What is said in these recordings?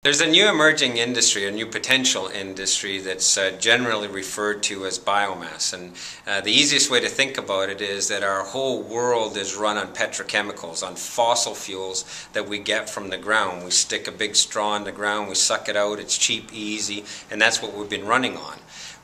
There's a new emerging industry, a new potential industry that's generally referred to as biomass. And the easiest way to think about it is that our whole world is run on petrochemicals, on fossil fuels that we get from the ground. We stick a big straw in the ground, we suck it out, it's cheap, easy, and that's what we've been running on.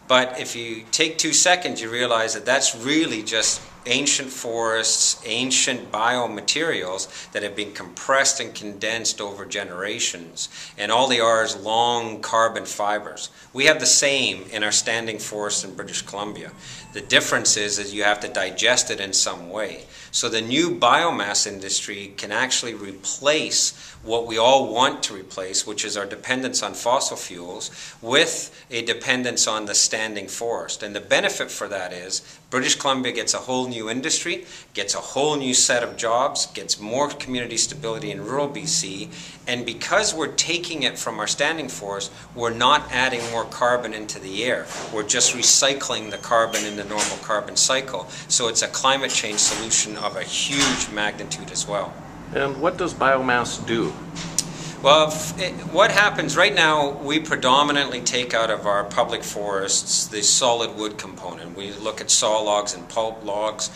But if you take 2 seconds, you realize that that's really just ancient forests, ancient biomaterials that have been compressed and condensed over generations. And all they are is long carbon fibers. We have the same in our standing forests in British Columbia. The difference is you have to digest it in some way. So the new biomass industry can actually replace what we all want to replace, which is our dependence on fossil fuels, with a dependence on the standing forest. And the benefit for that is British Columbia gets a whole new industry, gets a whole new set of jobs, gets more community stability in rural BC, and because we're taking it from our standing forest, we're not adding more carbon into the air. We're just recycling the carbon in the normal carbon cycle. So it's a climate change solution of a huge magnitude as well. And what does biomass do? Well, what happens right now, we predominantly take out of our public forests the solid wood component. We look at saw logs and pulp logs,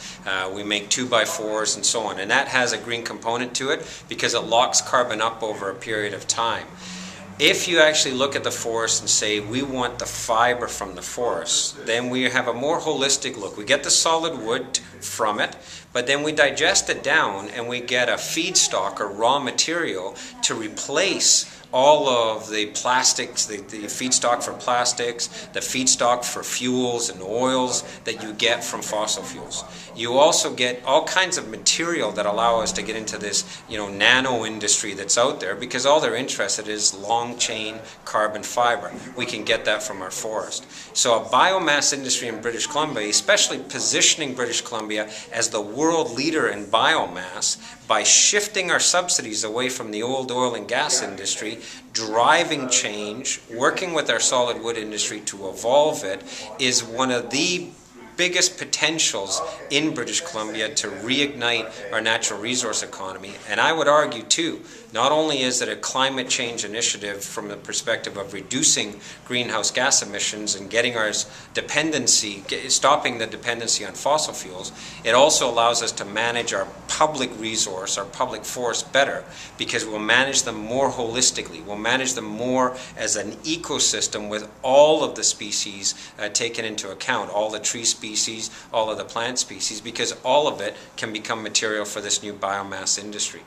we make 2x4s and so on, and that has a green component to it because it locks carbon up over a period of time. If you actually look at the forest and say we want the fiber from the forest, then we have a more holistic look. We get the solid wood from it, but then we digest it down and we get a feedstock or raw material to replace all of the plastics, the feedstock for plastics, the feedstock for fuels and oils that you get from fossil fuels. You also get all kinds of material that allow us to get into this, nano industry that's out there, because all they're interested in is long chain carbon fiber. We can get that from our forest. So a biomass industry in British Columbia, especially positioning British Columbia as the world leader in biomass by shifting our subsidies away from the old oil and gas industry, driving change, working with our solid wood industry to evolve it, is one of the biggest potentials in British Columbia to reignite our natural resource economy. And I would argue too, not only is it a climate change initiative from the perspective of reducing greenhouse gas emissions and getting our dependency, stopping the dependency on fossil fuels, it also allows us to manage our public resource, our public forest better, because we'll manage them more holistically. We'll manage them more as an ecosystem with all of the species taken into account, all the tree species, all of the plant species, because all of it can become material for this new biomass industry.